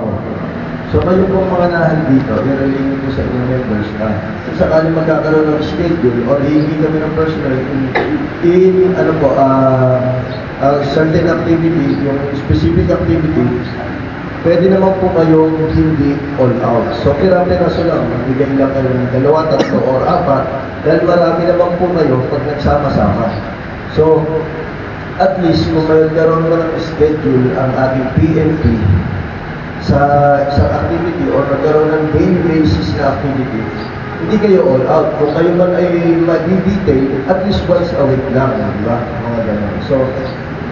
ako. So kayo po mga nandito, i-relate ko sa inyong members na kung sakaling magkakaroon ng schedule or hihingi kami ng personal certain activity, yung specific activity, pwede naman po kayong hindi all out. So kirang peraso lang, magbigay lang kayo ng 2, 3 or 4 dahil marami naman po kayo pag nagsama-sama. So at least kung magkaroon mo ng schedule ang ating PNP sa isang activity or nagkaroon ng daily basis na activity, hindi kayo all out. Kung kayo man ay mag-detail, at least once a week lang, di ba? Mga ganun. So,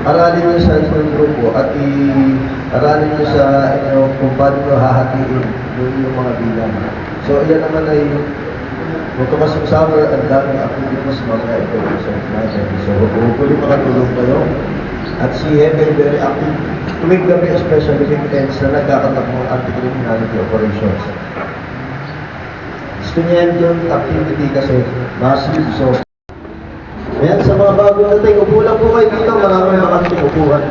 aralin nyo sa inyong grupo at aralin nyo sa inyo kung paano nyo hahatiin yung mga bilang. So, yan naman ay magkamasong summer, ang daming activities mga ito. So, hopefully makatulong kayo. At si Hepe very active. Tuwing gabi, especially weekends na nagkakatak ng anti-criminality operations. Gusto niya yung activity kasi massive. So, ayan, sa mga bagong nating, upo lang po kayo dito. Maraming makaming upuan.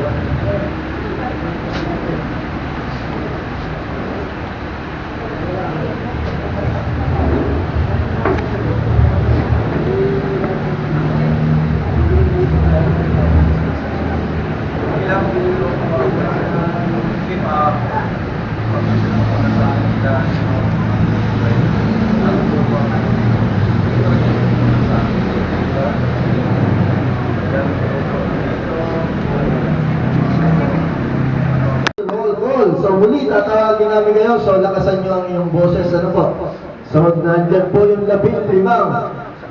So muli, tatawagin namin kayo. So lakasan nyo ang inyong boses. Ano po? So nandyan po yung 15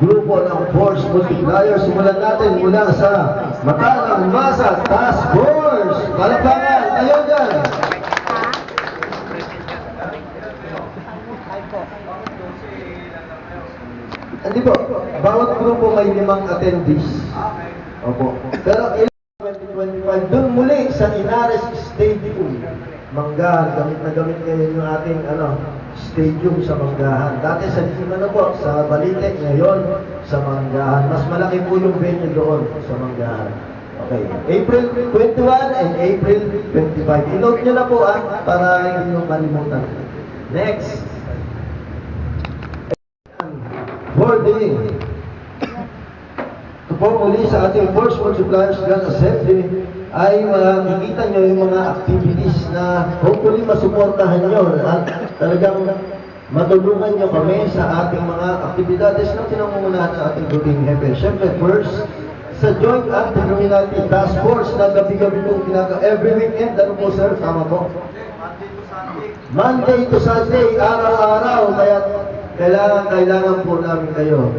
grupo ng Force Multiplier. Simulan natin mula sa Matalang Masa Task Force. Palakpakan! Tayo dyan! Hindi po. Bawat grupo may 5 attendees. Opo. Pero 2025, doon muli sa Inares Stadium. Manggahan, gamit na gamit ngayon yung ating stadium sa Manggahan. Dati sa po, sa Balite, ngayon sa Manggahan. Mas malaki po yung venue doon sa Manggahan. Okay. April 21 and April 25. I-note nyo na po para hindi nyo kalimutan. Next. Boarding. Ito po muli sa ating Force Multipliers Grand Assembly ay makikita nyo yung mga activities na hopefully masuportahan nyo at talagang matulungan nyo kami sa ating mga aktibidades na pinangungunahan sa ating grouping hepe. Siyempre, first, sa Joint Anti-Criminality Task Force na gabi-gabi pong ginagawa every weekend. Ano po sir? Tama po? Monday to Sunday, araw-araw. Kaya kailangan po namin kayo.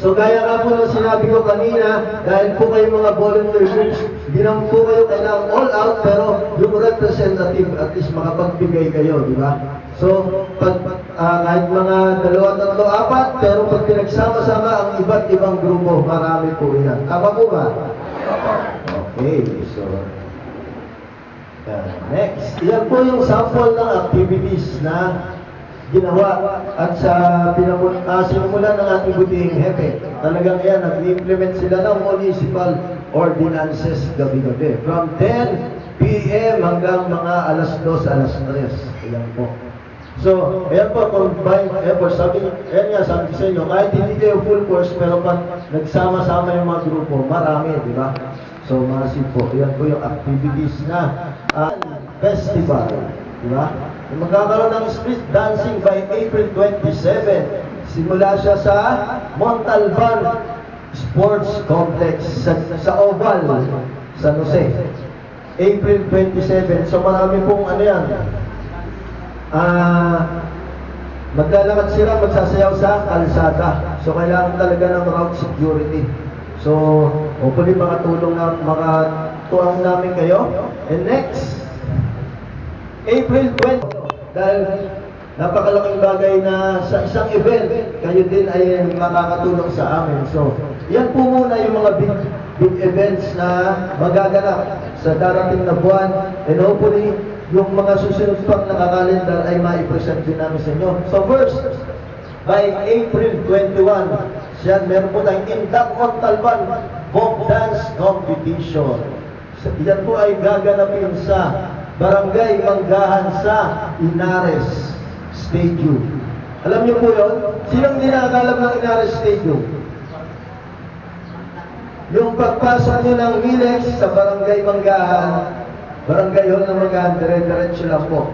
So gaya nga po ng sinabi ko kanina, dahil po kayo mga volunteer groups, hindi naman po kayo kailangan all out, pero yung representative at least makapagbigay kayo, di ba? So, kahit mga 2, 3, 4, pero pag pinagsama-sama ang iba't ibang grupo, marami po yan. Tama po ba? Okay, so next. Yan po yung sample ng activities na ginawa at sa sinimulan ng ating butihing hepe. Talagang yan, nag-implement sila ng municipal ordinances gabi-gabi. From 10 p.m. hanggang mga alas 2, alas 3. Ayan po. So, ayan po, combined effort. Sabi ko sa inyo, kahit hindi kayo full force, pero pag nagsama-sama yung mga grupo, marami, di ba? So, massive po. Ayan po yung activities na festival. Di ba? Magkakaroon ng street dancing by April 27. Simula siya sa Montalban Sports Complex sa Oval, San Jose. April 27. So marami pong maglalakad sila, magsasayaw sa kalsada. So kailangan talaga ng road security. So hopefully makatulang namin kayo. And next, April 20. Dahil napakalaking bagay na sa isang event, kayo din ay makakatulong sa amin. So, yan po muna yung mga big events na magaganap sa darating na buwan. And hopefully, yung mga susunod pang nakakalendar ay maipresent din namin sa inyo. So first, by April 21, meron po tayong Indak Montalban Folk Dance Competition. Yan po ay gaganapin sa Barangay Manggahan sa Inares Stadium. Alam niyo po yun? Sinong dinakalam ng Inares Stadium? Yung pagpasok nyo ng Milex sa Barangay Manggahan, Barangay Hall ng Manggahan, dire-diretso lang po.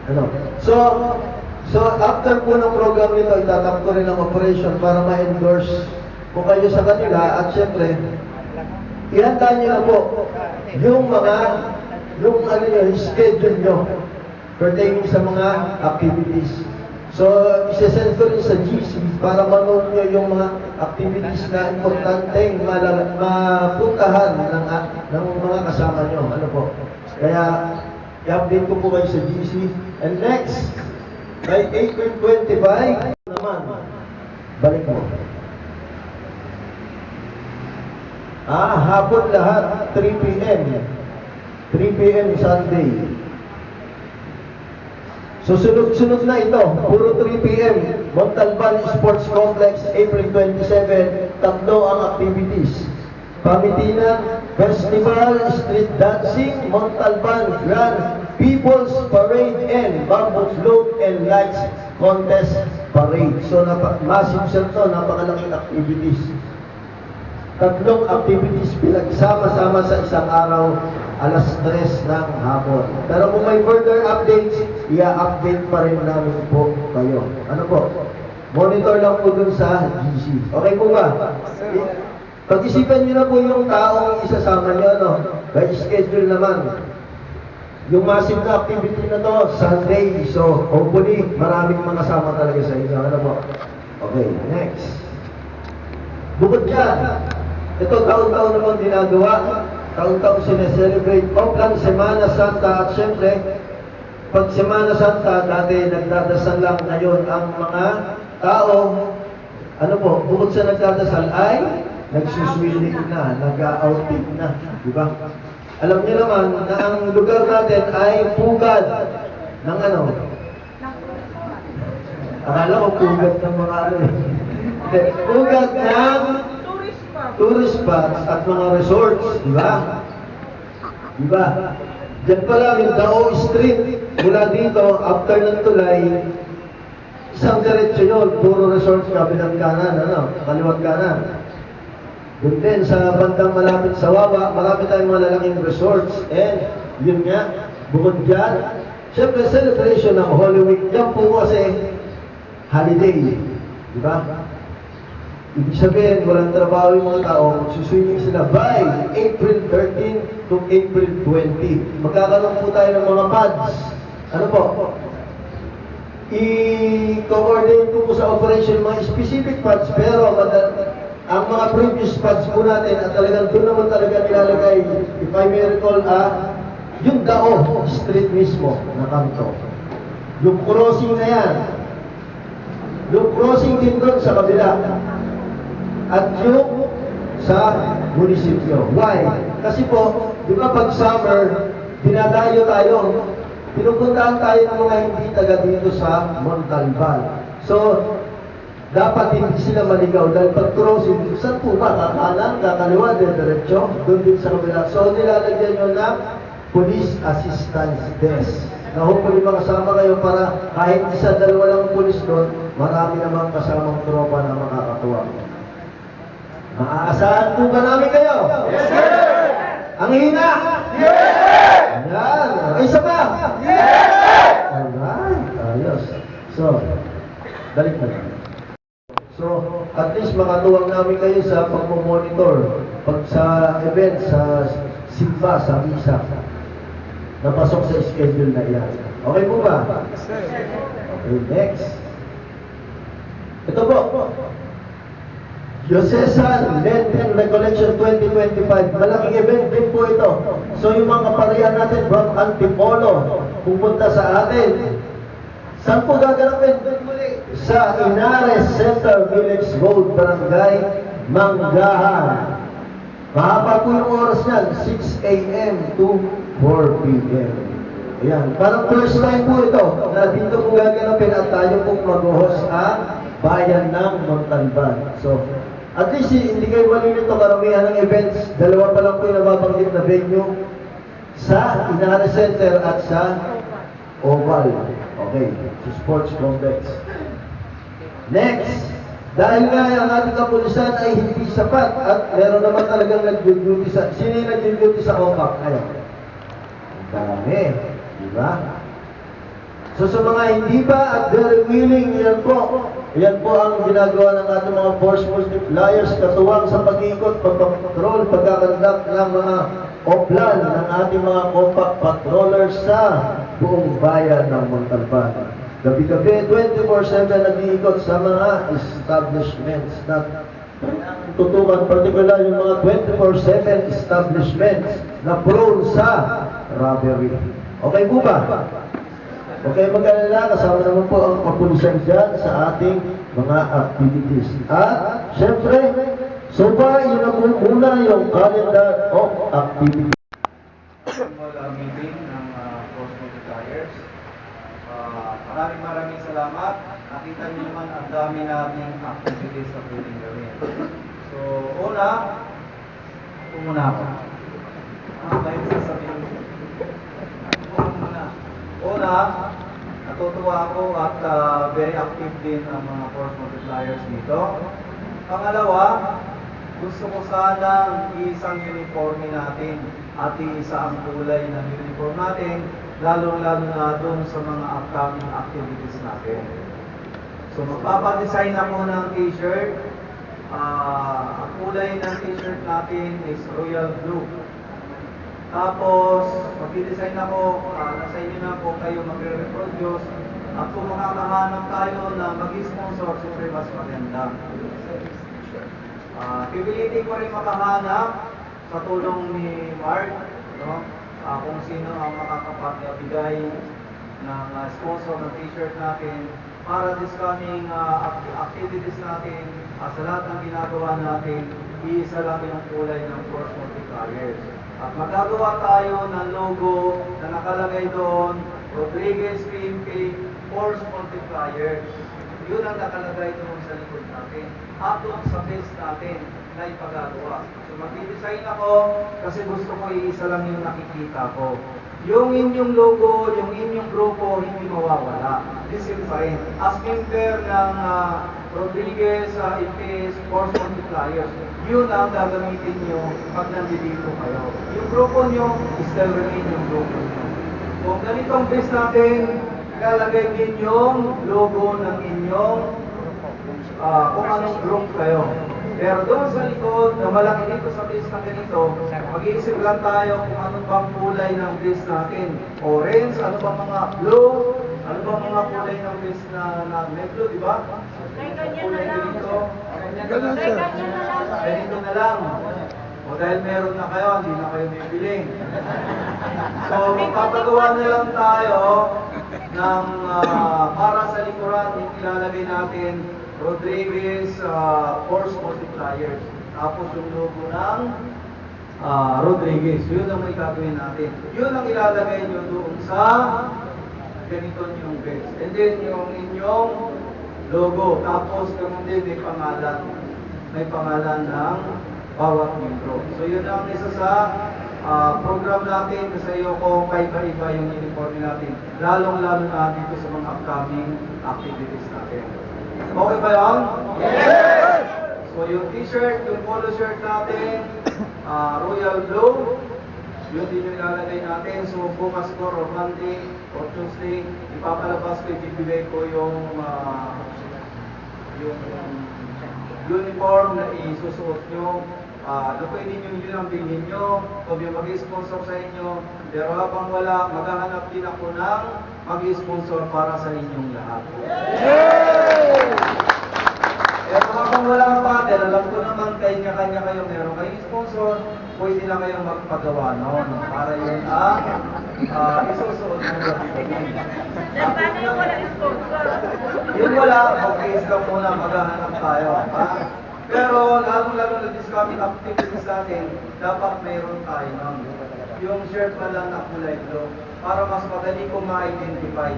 Ano? So after po ng program nito, itatap ko rin ang operation para ma-endorse po kayo sa kanila at syempre, ihanda nyo na po yung yung schedule nyo pertaining sa mga activities. So, isesend ko rin sa GC para manood nyo yung mga activities na importanteng mapuntahan ng mga kasama nyo. Ano po? Kaya, i-update ko po kayo sa GC. And next, by April 25, naman, balik mo. Hapon lahat, 3 p.m. 3 p.m. Sunday. So sunod-sunod na ito, puro 3 p.m. Montalban Sports Complex, April 27, tatlo ang activities. Pamitinan, Festival, Street Dancing, Montalban Grand People's Parade and Bamboo Float and Lights Contest Parade. So massive siya ito, napakalaking activities. Tatlong activities pinagsama-sama sa isang araw, alas 3 ng hapon. Pero kung may further updates, i-update pa rin namin po kayo. Ano po? Monitor lang po dun sa GC. Okay po ba? Pag-isipan nyo na po yung taong isasama nyo, no? By schedule naman. Yung massive na activity na to, Sunday. So, hopefully, maraming mga kasama talaga sa inyo. Ano po? Okay, next. Bukod dyan, ito taon-taon naman ginagawa. Taon-taon sineselebrate ang Semana Santa at syempre, pag Semana Santa, dati nagdadasal lang, ngayon ang mga tao, ano po, bukod sa nagdadasal ay nagsuswimming na, nag-outing na, di ba? Alam niyo naman na ang lugar natin ay pugad ng ano? Akala ko pugad ng mga ano eh. Pugad ng tourist spots at mga resorts, di ba? Di ba? Diyan pa lang yung Dao Street, mula dito, after ng tulay, isang diretso yun, puro resorts, kabilang kanan, ano, kaliwat kanan. Doon din, sa bandang malapit sa Wawa, marami tayong mga lalaking resorts, and yun nga, bukod dyan, syempre celebration ng Holy Week, yan po kasi holiday, di ba? Ibig sabihin, walang trabaho yung mga tao, suswimming sila by April 13 to April 20. Magkakaroon po tayo ng mga pads. Ano po? I-coordinate ko po sa operation mga specific pads, pero ang mga previous pads po natin, at talagang doon naman talaga nilalagay, if I may recall, yung Dao Street mismo na kanto. Yung crossing na yan. Yung crossing din doon sa kabila. At yung sa munisipyo. Why? Kasi po, di ba pag summer, dinadayo tayo, pinupuntahan tayo ng mga hindi taga dito sa Montalban. So, dapat hindi sila maligaw dahil pag crossing, saan po ba? Kakanan, kakaliwa, diretso, doon din sa kabila. So, nilalagyan nyo ng Police Assistance Desk. Na hopefully makasama kayo para kahit isa, dalawa lang pulis doon, marami namang kasamang tropa na makakatuwa. Maaasahan po ba namin kayo? Yes, sir! Ang hina? Yes! Ayan. Isa pa? Yes! Alright. Ayos. So, balik na lang. So, at least makatuwang namin kayo sa pagmamonitor pag sa event, sa simba, sa misa. Napasok sa schedule na yan. Okay po ba? Yes, sir. Okay, next. Ito po. Diocesan Lenten Recollection 2025. Malaking event din po ito. So yung mga kaparihan natin from Antipolo pupunta sa atin. Saan po gaganapin? Sa Inares Center Village Road, Barangay Manggahan. Mahaba po yung oras niyan, 6 a.m. to 4 p.m. Ayan. Parang first time po ito na dito po gaganapin at tayo pong mag-host ang bayan ng Montalban. So, at least hindi kayo malilito, karamihan ng events, dalawa pa lang po yung nababanggit na venue. sa Inara Center at sa Oval. Okay, sa Sports Complex. Next, dahil nga ang ating kapulisan ay hindi sapat at meron naman talagang nag-duty sa... Sino yung nag-duty sa OPAC? Ayun. Ang dami. Di ba? So sa mga hindi pa at very willing, yan po ang ginagawa ng ating mga force multipliers katuwang sa pag-ikot, pagpapatrol, pagkakandak ng mga oplan ng ating mga compact patrollers sa buong bayan ng Montalban. Gabi-gabi, 24/7 nag-iikot sa mga establishments na tutukan, particular yung mga 24/7 establishments na prone sa robbery. Okay po ba? Okay, mag-alala, kasama naman po ang kapulisan dyan sa ating mga activities. At, syempre, so far, yun ang muna yung calendar of activities. Meeting ng Force Multipliers. Maraming salamat. Nakita niyo naman ang dami nating activities na pwedeng gawin. So, muna ako. Ngayon sasabihin ko. Una, natutuwa ako at very active din ang mga Force Multipliers dito. Pangalawa, gusto ko sana isang uniforme natin at isa ang kulay ng uniform natin, lalo-lalo na doon sa mga upcoming activities natin. So magpapadesign ako ng t-shirt. Ang kulay ng t-shirt natin is royal blue. Tapos, mag-design ako, nasa inyo na po kayo magre-reproduce. At kung makakahanap tayo na mag-sponsor, siyempre mas maganda. Pipilitin ko rin makahanap sa tulong ni Mark, no? Kung sino ang makakapagbigay ng sponsor ng t-shirt natin para this coming activities natin, sa lahat ng ginagawa natin, iisa lang yung kulay ng Force Multipliers. At magagawa tayo ng logo na nakalagay doon, Rodriguez PMK Force Multipliers. Yun ang nakalagay doon sa likod natin. At doon sa base natin na ipagagawa. So mag-design ako kasi gusto ko iisa lang yung nakikita ko. Yung inyong logo, yung inyong grupo, hindi mawawala. This is fine. As member ng Rodriguez IPS Force Multipliers, yun ang gagamitin nyo pag nandito kayo. Yung grupo nyo, still remain yung grupo nyo. Kung ganitong base natin, ilalagay din yung logo ng inyong kung anong group kayo. Pero doon sa likod, na malaki dito sa base na ganito, mag-iisip lang tayo kung ano bang kulay ng base natin. Orange, ano bang mga blue, ano bang mga kulay ng base na may blue, di ba? Kulay ganito. Ganito na lang. O dahil meron na kayo, hindi na kayo bibiling. So, magpapagawa na lang tayo ng para sa likuran, ilalagay natin Rodriguez Force Multipliers. Tapos yung logo ng Rodriguez. Yun ang may gagawin natin. Yun ang ilalagay nyo doon sa ganito yung base. And then yung inyong logo. Tapos ganun din may pangalan. May pangalan ng bawat membro. So yun ang isa sa program natin kasi ko kaiba-iba yung uniform natin. Lalong-lalo na dito sa mga upcoming activities natin. Okay ba yun? Yes! So yung t-shirt, yung polo shirt natin, royal blue, yun din yung ilalagay natin. So bukas ko, or Monday, or Tuesday, ipapalabas ko, ibibigay ko yung uniform na isusuot nyo. Pwede nyo yun ang bilhin nyo, o yung mag-sponsor sa inyo. Pero habang wala, maghahanap din ako ng mag-sponsor para sa inyong lahat. Pero habang wala pa, dahil alam ko naman kanya-kanya kayo meron kayong sponsor, pwede na kayong magpagawa noon. Para yun isusuot ng gabi-gabi. Paano yung wala sponsor? Yung wala, mag-case lang muna, maghahanap tayo. Pero lalo-lalo na this coming activities natin, dapat mayroon tayo ng yung shirt na lang na kulay blue para mas madali kong ma-identify.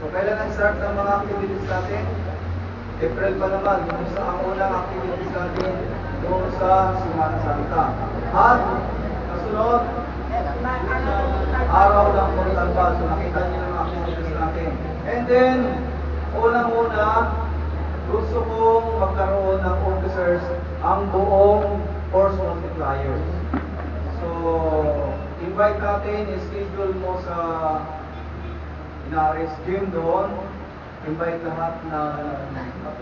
So kailan ang start ng mga activities natin? April pa naman, yung sa ang unang activities natin doon sa Semana Santa. At kasunod, araw ng paglalabas. So nakita niyo yung activities natin. And then, unang-una, gusto kong magkaroon ng officers ang buong force multipliers. So, invite natin, schedule mo sa Inares Gym doon. Invite lahat ng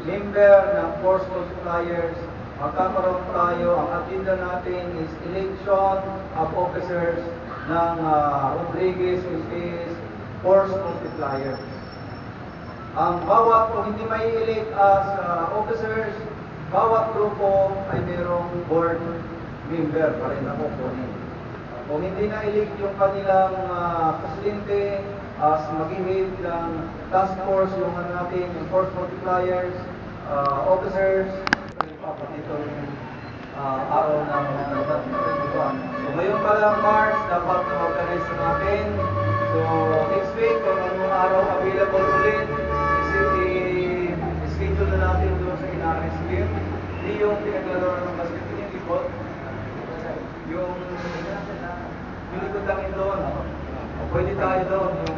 member ng force multipliers. Magkakaroon tayo, ang agenda natin is election of officers ng Rodriguez, which is force multipliers. Ang bawat, kung hindi may elect as officers, bawat grupo ay mayroong board member pa rin na kukunin. Kung hindi na-elect yung kanilang presidente as mag-head ng task force, yung natin, yung force multipliers, officers, papatito yung araw ng So ngayon pa lang March, dapat na-organize natin. So next week, kung anong araw available ulit, schedule na natin doon sa Inares Gym. Hindi yung pinaglalaro ng basketball, yung likod. Yung likod lang doon. O pwede tayo doon, yung